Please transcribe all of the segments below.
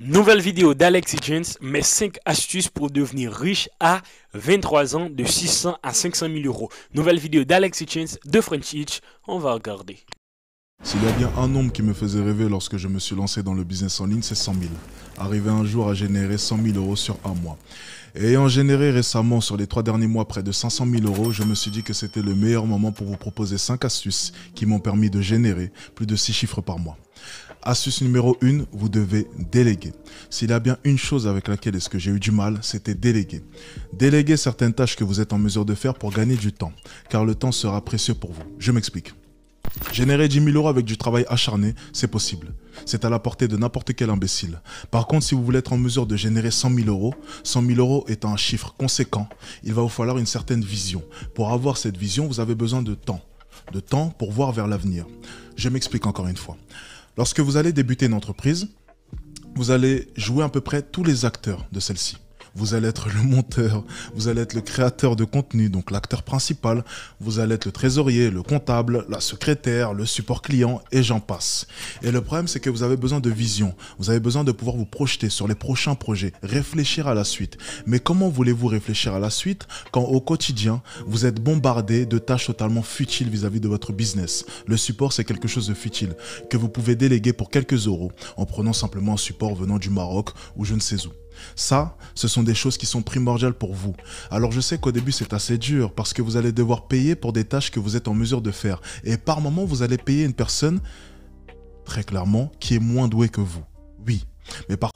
Nouvelle vidéo d'Alex Hitchens, mes 5 astuces pour devenir riche à 23 ans de 600 à 500 000 euros. Nouvelle vidéo d'Alex Hitchens de French Hitch, on va regarder. S'il y a bien un nombre qui me faisait rêver lorsque je me suis lancé dans le business en ligne, c'est 100 000. Arriver un jour à générer 100 000 euros sur un mois. Et ayant généré récemment sur les 3 derniers mois près de 500 000 euros, je me suis dit que c'était le meilleur moment pour vous proposer 5 astuces qui m'ont permis de générer plus de 6 chiffres par mois. Astuce numéro 1, vous devez déléguer. S'il y a bien une chose avec laquelle est-ce que j'ai eu du mal, c'était déléguer. Déléguer certaines tâches que vous êtes en mesure de faire pour gagner du temps, car le temps sera précieux pour vous. Je m'explique. Générer 10 000 euros avec du travail acharné, c'est possible. C'est à la portée de n'importe quel imbécile. Par contre, si vous voulez être en mesure de générer 100 000 euros, 100 000 euros étant un chiffre conséquent, il va vous falloir une certaine vision. Pour avoir cette vision, vous avez besoin de temps. De temps pour voir vers l'avenir. Je m'explique encore une fois. Lorsque vous allez débuter une entreprise, vous allez jouer à peu près tous les acteurs de celle-ci. Vous allez être le monteur, vous allez être le créateur de contenu, donc l'acteur principal, vous allez être le trésorier, le comptable, la secrétaire, le support client et j'en passe. Et le problème, c'est que vous avez besoin de vision, vous avez besoin de pouvoir vous projeter sur les prochains projets, réfléchir à la suite. Mais comment voulez-vous réfléchir à la suite quand au quotidien, vous êtes bombardé de tâches totalement futiles vis-à-vis de votre business? Le support, c'est quelque chose de futile que vous pouvez déléguer pour quelques euros en prenant simplement un support venant du Maroc ou je ne sais où. Ça, ce sont des choses qui sont primordiales pour vous. Alors je sais qu'au début c'est assez dur parce que vous allez devoir payer pour des tâches que vous êtes en mesure de faire. Et par moment, vous allez payer une personne, très clairement, qui est moins douée que vous. Oui, mais par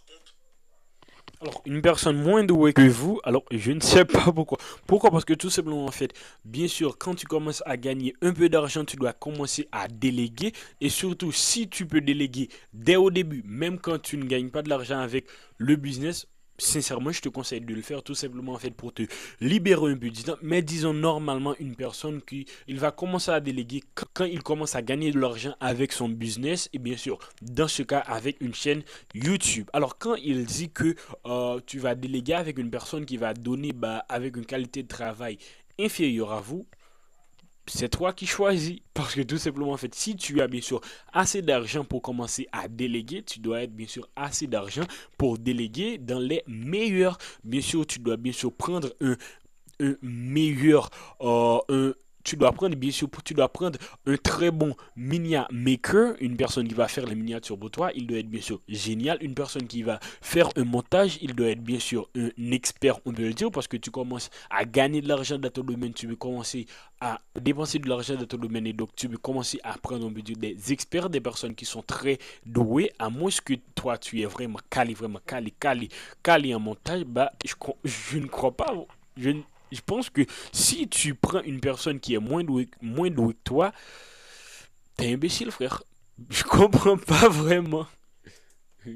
Alors, une personne moins douée que vous, alors je ne sais pas pourquoi. Pourquoi? Parce que tout simplement, en fait, bien sûr, quand tu commences à gagner un peu d'argent, tu dois commencer à déléguer. Et surtout, si tu peux déléguer dès au début, même quand tu ne gagnes pas de l'argent avec le business, sincèrement, je te conseille de le faire tout simplement en fait pour te libérer un peu du temps. Mais disons normalement une personne qui il va commencer à déléguer quand il commence à gagner de l'argent avec son business et bien sûr dans ce cas avec une chaîne YouTube. Alors quand il dit que tu vas déléguer avec une personne qui va donner avec une qualité de travail inférieure à vous, c'est toi qui choisis. Parce que tout simplement, en fait, si tu as bien sûr assez d'argent pour commencer à déléguer, tu dois être bien sûr assez d'argent pour déléguer dans les meilleurs. Bien sûr, tu dois bien sûr prendre un meilleur, tu dois prendre, bien sûr, tu dois prendre un très bon miniature maker, une personne qui va faire les miniatures pour toi, il doit être bien sûr génial, une personne qui va faire un montage, il doit être bien sûr un expert, on peut le dire, parce que tu commences à gagner de l'argent dans ton domaine, tu veux commencer à dépenser de l'argent dans ton domaine, et donc tu veux commencer à prendre, on peut dire, des experts, des personnes qui sont très douées, à moins que toi tu es vraiment calé en montage, je ne crois pas, je pense que si tu prends une personne qui est moins douée que toi, t'es imbécile, frère. Je comprends pas vraiment.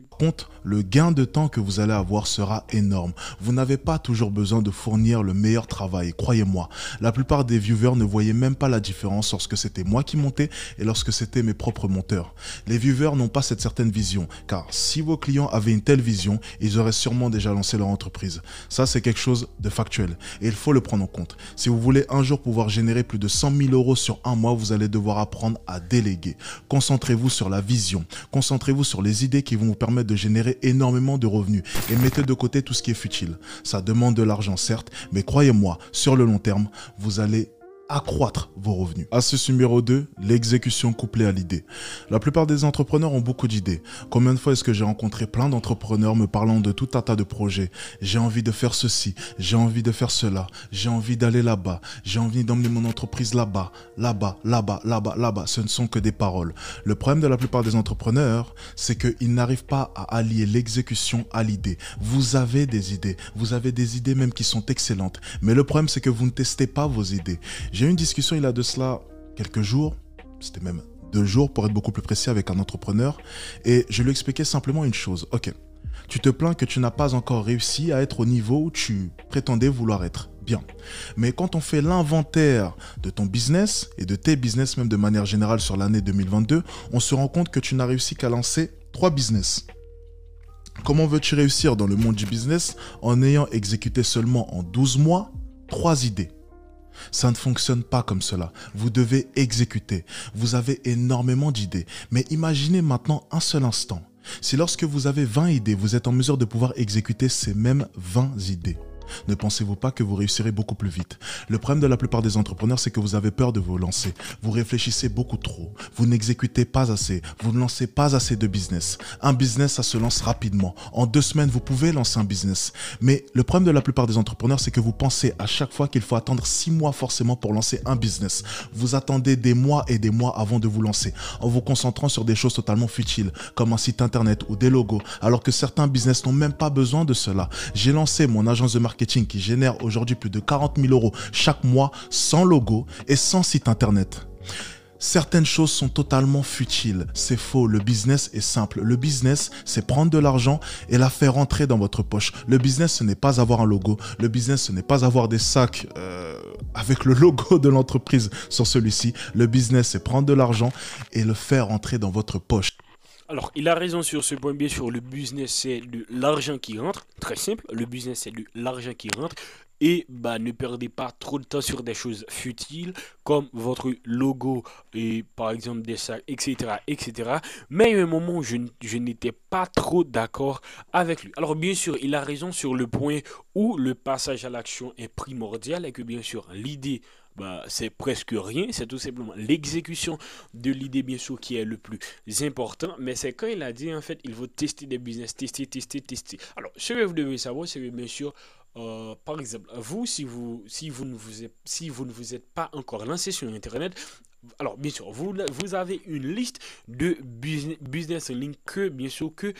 contre, le gain de temps que vous allez avoir sera énorme. Vous n'avez pas toujours besoin de fournir le meilleur travail, croyez-moi. La plupart des viewers ne voyaient même pas la différence lorsque c'était moi qui montais et lorsque c'était mes propres monteurs. Les viewers n'ont pas cette certaine vision, car si vos clients avaient une telle vision, ils auraient sûrement déjà lancé leur entreprise. Ça, c'est quelque chose de factuel et il faut le prendre en compte. Si vous voulez un jour pouvoir générer plus de 100 000 euros sur un mois, vous allez devoir apprendre à déléguer. Concentrez-vous sur la vision, concentrez-vous sur les idées qui vont vous permettre de générer énormément de revenus et mettez de côté tout ce qui est futile. Ça demande de l'argent certes, mais croyez-moi, sur le long terme, vous allez accroître vos revenus. Astuce numéro 2, l'exécution couplée à l'idée. La plupart des entrepreneurs ont beaucoup d'idées. Combien de fois est-ce que j'ai rencontré plein d'entrepreneurs me parlant de tout un tas de projets? J'ai envie de faire ceci, j'ai envie de faire cela, j'ai envie d'aller là-bas, j'ai envie d'emmener mon entreprise là-bas, là-bas, là-bas, là-bas, là-bas. Ce ne sont que des paroles. Le problème de la plupart des entrepreneurs, c'est qu'ils n'arrivent pas à allier l'exécution à l'idée. Vous avez des idées même qui sont excellentes. Mais le problème, c'est que vous ne testez pas vos idées. J'ai eu une discussion il y a de cela quelques jours, c'était même 2 jours pour être beaucoup plus précis avec un entrepreneur, et je lui expliquais simplement une chose. Ok, tu te plains que tu n'as pas encore réussi à être au niveau où tu prétendais vouloir être. Bien. Mais quand on fait l'inventaire de ton business et de tes business même de manière générale sur l'année 2022, on se rend compte que tu n'as réussi qu'à lancer 3 business. Comment veux-tu réussir dans le monde du business en ayant exécuté seulement en 12 mois 3 idées? Ça ne fonctionne pas comme cela. Vous devez exécuter. Vous avez énormément d'idées. Mais imaginez maintenant un seul instant Si lorsque vous avez 20 idées, vous êtes en mesure de pouvoir exécuter ces mêmes 20 idées, ne pensez-vous pas que vous réussirez beaucoup plus vite? Le problème de la plupart des entrepreneurs, c'est que vous avez peur de vous lancer. Vous réfléchissez beaucoup trop. Vous n'exécutez pas assez. Vous ne lancez pas assez de business. Un business, ça se lance rapidement. En 2 semaines, vous pouvez lancer un business. Mais le problème de la plupart des entrepreneurs, c'est que vous pensez à chaque fois qu'il faut attendre 6 mois forcément pour lancer un business. Vous attendez des mois et des mois avant de vous lancer, en vous concentrant sur des choses totalement futiles, comme un site internet ou des logos, alors que certains business n'ont même pas besoin de cela. J'ai lancé mon agence de marketing qui génère aujourd'hui plus de 40 000 € chaque mois sans logo et sans site internet. Certaines choses sont totalement futiles, c'est faux, le business est simple. Le business, c'est prendre de l'argent et la faire rentrer dans votre poche. Le business, ce n'est pas avoir un logo. Le business, ce n'est pas avoir des sacs avec le logo de l'entreprise sur celui-ci. Le business, c'est prendre de l'argent et le faire rentrer dans votre poche. Alors, il a raison sur ce point. Bien sûr, le business, c'est de l'argent qui rentre. Très simple. Le business, c'est de l'argent qui rentre. Et bah, ne perdez pas trop de temps sur des choses futiles comme votre logo et par exemple des sacs, etc. etc. Mais il y a un moment où je n'étais pas trop d'accord avec lui. Alors, bien sûr, il a raison sur le point où le passage à l'action est primordial et que bien sûr, l'idée, bah, c'est presque rien, c'est tout simplement l'exécution de l'idée bien sûr qui est le plus important, mais c'est quand il a dit en fait il faut tester des business, tester, tester, tester. Alors ce que vous devez savoir c'est que bien sûr par exemple vous si vous ne vous êtes pas encore lancé sur internet, alors bien sûr vous avez une liste de business en ligne que bien sûr que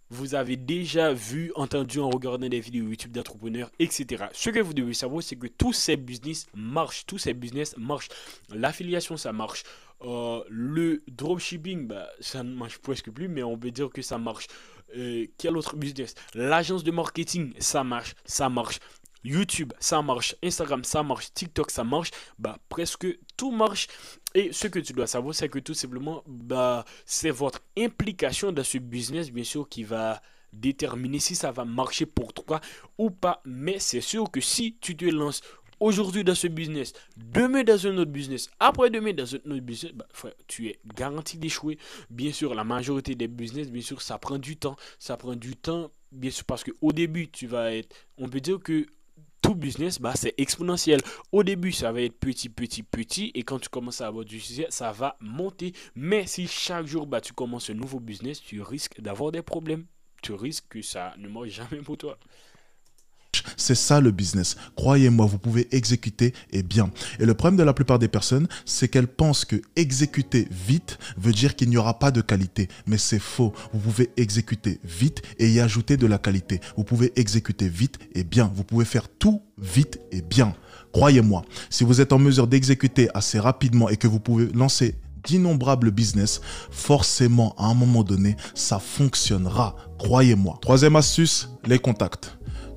vous avez déjà vu, entendu en regardant des vidéos YouTube d'entrepreneurs, etc. Ce que vous devez savoir, c'est que tous ces business marchent. Tous ces business marchent. L'affiliation, ça marche. Le dropshipping, bah, ça ne marche presque plus, mais on peut dire que ça marche. Quel autre business? L'agence de marketing, ça marche. Ça marche. YouTube, ça marche. Instagram, ça marche. TikTok, ça marche. Bah, presque tout marche. Et ce que tu dois savoir, c'est que tout simplement, bah, c'est votre implication dans ce business, bien sûr, qui va déterminer si ça va marcher pour toi ou pas. Mais c'est sûr que si tu te lances aujourd'hui dans ce business, demain dans un autre business, après-demain dans un autre business, bah, frère, tu es garanti d'échouer. Bien sûr, la majorité des business, bien sûr, ça prend du temps. Ça prend du temps, bien sûr, parce qu'au début, tu vas être, on peut dire que tout business, bah, c'est exponentiel. Au début, ça va être petit, petit, petit. Et quand tu commences à avoir du succès, ça va monter. Mais si chaque jour, bah, tu commences un nouveau business, tu risques d'avoir des problèmes. Tu risques que ça ne marche jamais pour toi. C'est ça le business. Croyez-moi, vous pouvez exécuter et bien. Et le problème de la plupart des personnes, c'est qu'elles pensent que exécuter vite veut dire qu'il n'y aura pas de qualité. Mais c'est faux. Vous pouvez exécuter vite et y ajouter de la qualité. Vous pouvez exécuter vite et bien. Vous pouvez faire tout vite et bien. Croyez-moi, si vous êtes en mesure d'exécuter assez rapidement et que vous pouvez lancer d'innombrables business, forcément, à un moment donné, ça fonctionnera. Croyez-moi. Troisième astuce, les contacts.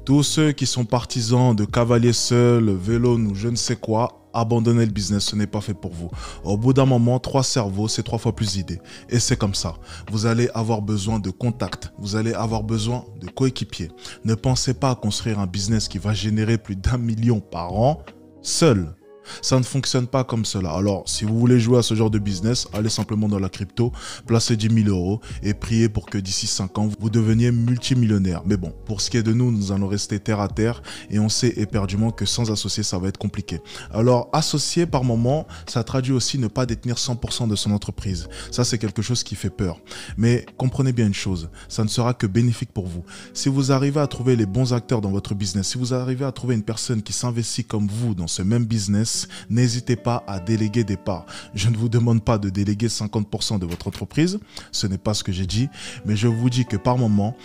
Tous ceux qui sont partisans de cavalier seul, vélo ou je ne sais quoi, abandonnez le business, ce n'est pas fait pour vous. Au bout d'un moment, 3 cerveaux, c'est 3 fois plus d'idées. Et c'est comme ça. Vous allez avoir besoin de contacts, vous allez avoir besoin de coéquipiers. Ne pensez pas à construire un business qui va générer plus d'1 million par an seul. Ça ne fonctionne pas comme cela. Alors, si vous voulez jouer à ce genre de business, allez simplement dans la crypto, placez 10 000 € et priez pour que d'ici 5 ans, vous deveniez multimillionnaire. Mais bon, pour ce qui est de nous, nous allons rester terre à terre et on sait éperdument que sans associé, ça va être compliqué. Alors, associé par moment, ça traduit aussi ne pas détenir 100% de son entreprise. Ça, c'est quelque chose qui fait peur. Mais comprenez bien une chose, ça ne sera que bénéfique pour vous. Si vous arrivez à trouver les bons acteurs dans votre business, si vous arrivez à trouver une personne qui s'investit comme vous dans ce même business, n'hésitez pas à déléguer des parts. Je ne vous demande pas de déléguer 50% de votre entreprise, ce n'est pas ce que j'ai dit, mais je vous dis que par moment,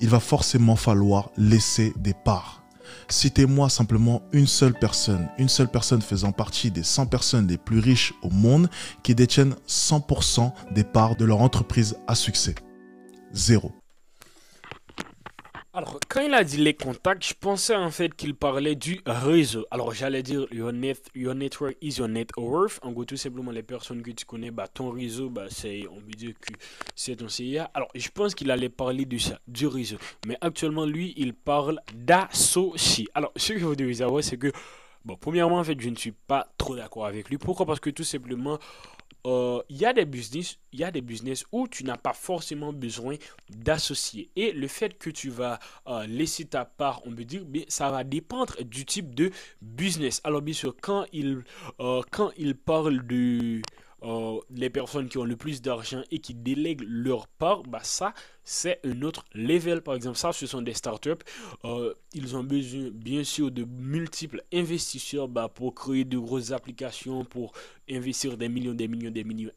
il va forcément falloir laisser des parts. Citez-moi simplement une seule personne faisant partie des 100 personnes les plus riches au monde qui détiennent 100% des parts de leur entreprise à succès. Zéro. Alors, quand il a dit les contacts, je pensais en fait qu'il parlait du réseau. Alors, j'allais dire your network is your net worth. En gros, tout simplement, les personnes que tu connais, bah, ton réseau, bah, c'est, on peut dire que c'est ton CIA. Alors, je pense qu'il allait parler de ça, du réseau. Mais actuellement, lui, il parle d'associés. Alors, ce que vous devez savoir, c'est que, bon, premièrement, en fait, je ne suis pas trop d'accord avec lui. Pourquoi? Parce que tout simplement, il y a des business où tu n'as pas forcément besoin d'associés. Et le fait que tu vas laisser ta part, on peut dire, bien, ça va dépendre du type de business. Alors bien sûr, quand il parle de les personnes qui ont le plus d'argent et qui délèguent leur part, bah ça, c'est un autre level. Par exemple, ça, ce sont des startups. Ils ont besoin, bien sûr, de multiples investisseurs bah, pour créer de grosses applications, pour investir des millions,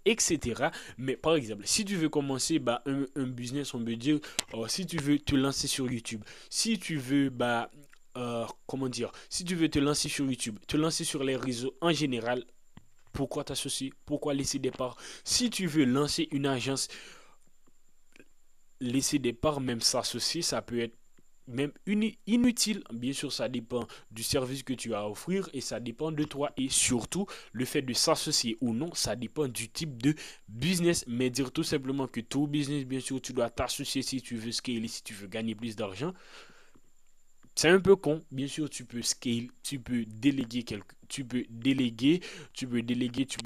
etc. Mais par exemple, si tu veux commencer bah, un business, on peut dire, si tu veux te lancer sur YouTube, si tu veux bah, comment dire, si tu veux te lancer sur YouTube, te lancer sur les réseaux en général, pourquoi t'associer? Pourquoi laisser des parts? Si tu veux lancer une agence, laisser des parts, même s'associer, ça peut être même inutile. Bien sûr, ça dépend du service que tu as à offrir et ça dépend de toi. Et surtout, le fait de s'associer ou non, ça dépend du type de business. Mais dire tout simplement que tout business, bien sûr, tu dois t'associer si tu veux scaler, si tu veux gagner plus d'argent. C'est un peu con. Bien sûr, tu peux scale, tu peux déléguer, tu peux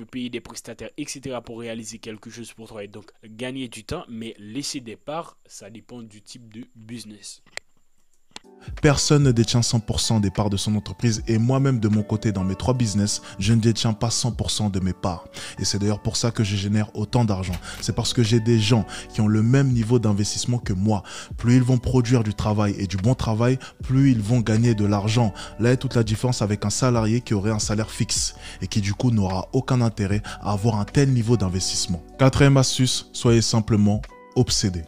payer des prestataires, etc. pour réaliser quelque chose pour toi et donc gagner du temps. Mais laisser des parts, ça dépend du type de business. Personne ne détient 100% des parts de son entreprise et moi-même de mon côté dans mes 3 business, je ne détiens pas 100% de mes parts. Et c'est d'ailleurs pour ça que je génère autant d'argent. C'est parce que j'ai des gens qui ont le même niveau d'investissement que moi. Plus ils vont produire du travail et du bon travail, plus ils vont gagner de l'argent. Là est toute la différence avec un salarié qui aurait un salaire fixe et qui du coup n'aura aucun intérêt à avoir un tel niveau d'investissement. 4e astuce, soyez simplement obsédés.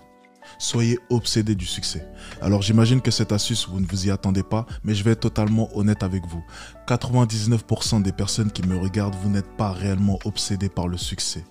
Soyez obsédés du succès. Alors j'imagine que cette astuce, vous ne vous y attendez pas, mais je vais être totalement honnête avec vous. 99% des personnes qui me regardent, vous n'êtes pas réellement obsédés par le succès.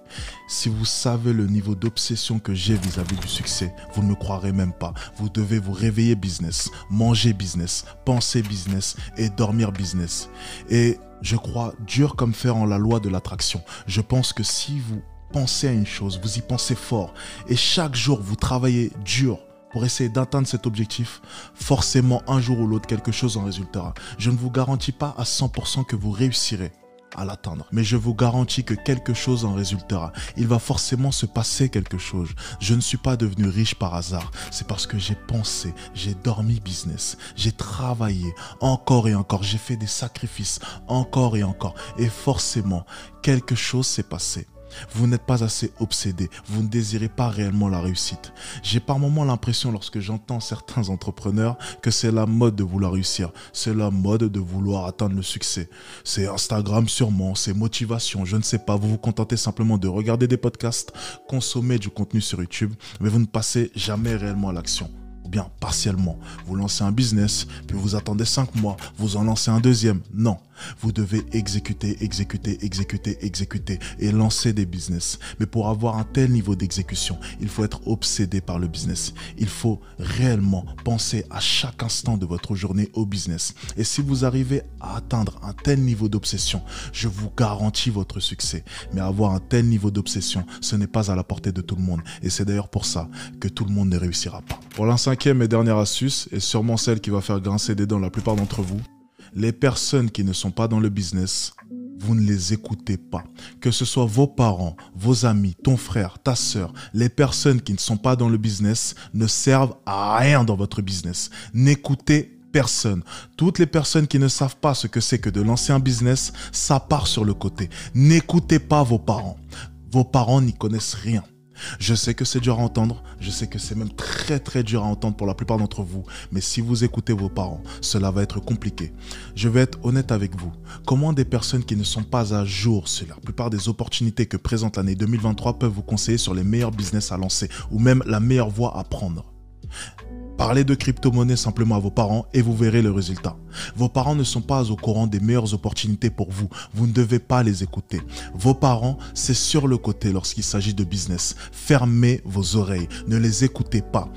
Si vous savez le niveau d'obsession que j'ai vis-à-vis du succès, vous ne me croirez même pas. Vous devez vous réveiller business, manger business, penser business et dormir business. Et je crois dur comme fer en la loi de l'attraction. Je pense que si vous pensez à une chose, vous y pensez fort et chaque jour vous travaillez dur pour essayer d'atteindre cet objectif, forcément un jour ou l'autre quelque chose en résultera. Je ne vous garantis pas à 100% que vous réussirez à l'atteindre, mais je vous garantis que quelque chose en résultera. Il va forcément se passer quelque chose. Je ne suis pas devenu riche par hasard, c'est parce que j'ai pensé, j'ai dormi business, j'ai travaillé encore et encore, j'ai fait des sacrifices encore et encore et forcément quelque chose s'est passé. Vous n'êtes pas assez obsédé, vous ne désirez pas réellement la réussite. J'ai par moments l'impression lorsque j'entends certains entrepreneurs que c'est la mode de vouloir réussir, c'est la mode de vouloir atteindre le succès. C'est Instagram sûrement, c'est motivation, je ne sais pas, vous vous contentez simplement de regarder des podcasts, consommer du contenu sur YouTube, mais vous ne passez jamais réellement à l'action. Bien partiellement. Vous lancez un business, puis vous attendez 5 mois, vous en lancez un deuxième. Non, vous devez exécuter et lancer des business. Mais pour avoir un tel niveau d'exécution, il faut être obsédé par le business. Il faut réellement penser à chaque instant de votre journée au business. Et si vous arrivez à atteindre un tel niveau d'obsession, je vous garantis votre succès. Mais avoir un tel niveau d'obsession, ce n'est pas à la portée de tout le monde. Et c'est d'ailleurs pour ça que tout le monde ne réussira pas. Pour la 5e et dernière astuce, et sûrement celle qui va faire grincer des dents la plupart d'entre vous, les personnes qui ne sont pas dans le business, vous ne les écoutez pas. Que ce soit vos parents, vos amis, ton frère, ta sœur, les personnes qui ne sont pas dans le business ne servent à rien dans votre business. N'écoutez personne. Toutes les personnes qui ne savent pas ce que c'est que de lancer un business, ça part sur le côté. N'écoutez pas vos parents. Vos parents n'y connaissent rien. Je sais que c'est dur à entendre, je sais que c'est même très dur à entendre pour la plupart d'entre vous, mais si vous écoutez vos parents, cela va être compliqué. Je vais être honnête avec vous. Comment des personnes qui ne sont pas à jour sur la plupart des opportunités que présente l'année 2023 peuvent vous conseiller sur les meilleurs business à lancer ou même la meilleure voie à prendre ? Parlez de crypto-monnaie simplement à vos parents et vous verrez le résultat. Vos parents ne sont pas au courant des meilleures opportunités pour vous. Vous ne devez pas les écouter. Vos parents, c'est sur le côté lorsqu'il s'agit de business. Fermez vos oreilles. Ne les écoutez pas.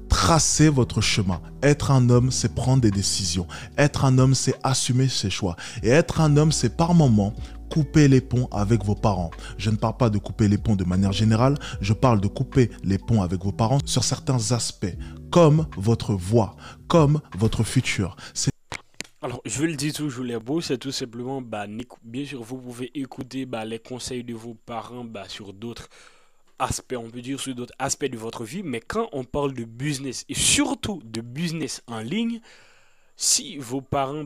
Tracez votre chemin. Être un homme, c'est prendre des décisions. Être un homme, c'est assumer ses choix. Et être un homme, c'est par moments couper les ponts avec vos parents. Je ne parle pas de couper les ponts de manière générale, je parle de couper les ponts avec vos parents sur certains aspects, comme votre voix, comme votre futur. Alors, je le dis toujours, les beaux, c'est tout simplement, bien sûr, vous pouvez écouter les conseils de vos parents sur d'autres aspects, on peut dire sur d'autres aspects de votre vie, mais quand on parle de business, et surtout de business en ligne, si vos parents,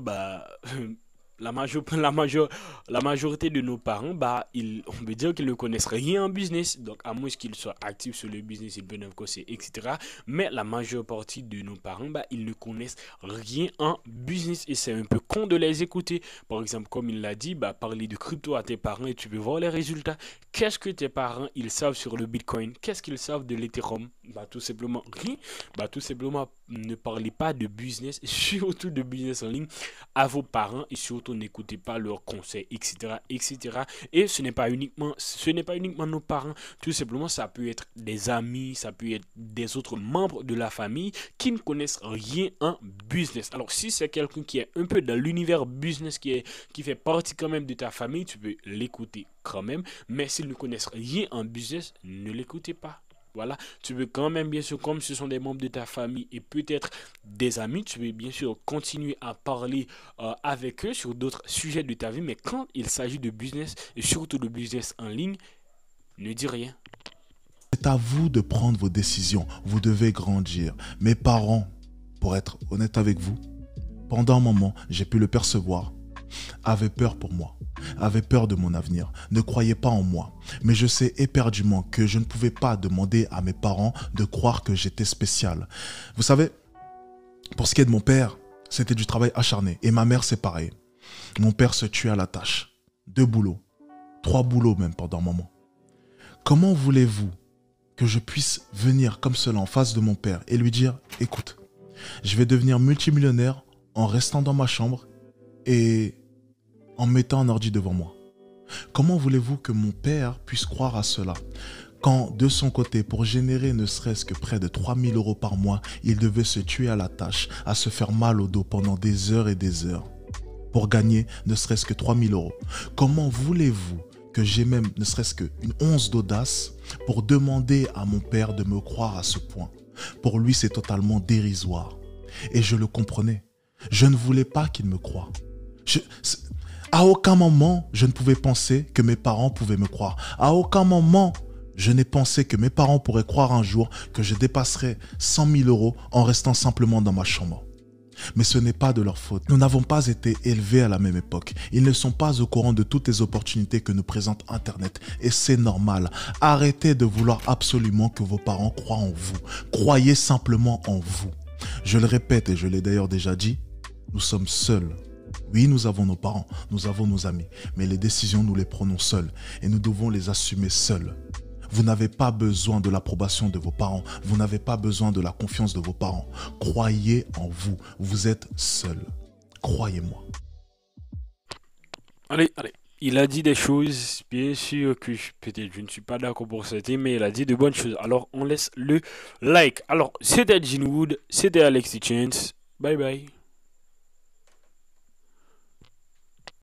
la, major- la, major- la majorité de nos parents, on peut dire qu'ils ne connaissent rien en business. Donc, à moins qu'ils soient actifs sur le business, ils peuvent nous conseiller, etc. Mais la majeure partie de nos parents, ils ne connaissent rien en business. Et c'est un peu con de les écouter. Par exemple, comme il l'a dit, parler de crypto à tes parents et tu peux voir les résultats. Qu'est-ce que tes parents, ils savent sur le Bitcoin? Qu'est-ce qu'ils savent de l'Ethereum? Tout simplement rien. Tout simplement, ne parlez pas de business, surtout de business en ligne, à vos parents et surtout n'écoutez pas leurs conseils, etc., etc. Et ce n'est pas uniquement nos parents, tout simplement ça peut être des amis, ça peut être des autres membres de la famille qui ne connaissent rien en business. Alors si c'est quelqu'un qui est un peu dans l'univers business, qui fait partie quand même de ta famille, tu peux l'écouter quand même, mais s'ils ne connaissent rien en business, ne l'écoutez pas. Voilà, tu veux quand même, bien sûr, comme ce sont des membres de ta famille et peut-être des amis, tu veux bien sûr continuer à parler avec eux sur d'autres sujets de ta vie, mais quand il s'agit de business et surtout de business en ligne, ne dis rien. C'est à vous de prendre vos décisions. Vous devez grandir. Mes parents, pour être honnête avec vous, pendant un moment, j'ai pu le percevoir, avaient peur pour moi, avaient peur de mon avenir, ne croyaient pas en moi. Mais je sais éperdument que je ne pouvais pas demander à mes parents de croire que j'étais spécial. Vous savez, pour ce qui est de mon père, c'était du travail acharné. Et ma mère, c'est pareil. Mon père se tuait à la tâche. 2 boulots, 3 boulots même pendant un moment. Comment voulez-vous que je puisse venir comme cela en face de mon père et lui dire, écoute, je vais devenir multimillionnaire en restant dans ma chambre et en mettant un ordi devant moi. Comment voulez-vous que mon père puisse croire à cela quand, de son côté, pour générer ne serait-ce que près de 3000 euros par mois, il devait se tuer à la tâche, à se faire mal au dos pendant des heures et des heures pour gagner ne serait-ce que 3000 euros? Comment voulez-vous que j'ai même ne serait-ce qu'une once d'audace pour demander à mon père de me croire à ce point? Pour lui, c'est totalement dérisoire. Et je le comprenais. Je ne voulais pas qu'il me croie. À aucun moment, je ne pouvais penser que mes parents pouvaient me croire. À aucun moment, je n'ai pensé que mes parents pourraient croire un jour que je dépasserais 100 000 euros en restant simplement dans ma chambre. Mais ce n'est pas de leur faute. Nous n'avons pas été élevés à la même époque. Ils ne sont pas au courant de toutes les opportunités que nous présente Internet. Et c'est normal. Arrêtez de vouloir absolument que vos parents croient en vous. Croyez simplement en vous. Je le répète et je l'ai d'ailleurs déjà dit, nous sommes seuls. Oui, nous avons nos parents, nous avons nos amis, mais les décisions, nous les prenons seuls et nous devons les assumer seuls. Vous n'avez pas besoin de l'approbation de vos parents, vous n'avez pas besoin de la confiance de vos parents. Croyez en vous, vous êtes seuls. Croyez-moi. Allez, allez. Il a dit des choses, bien sûr que peut-être je ne suis pas d'accord pour certaines, mais il a dit de bonnes choses. Alors, on laisse le like. Alors, c'était Gene Wood, c'était Alexis Chance. Bye bye.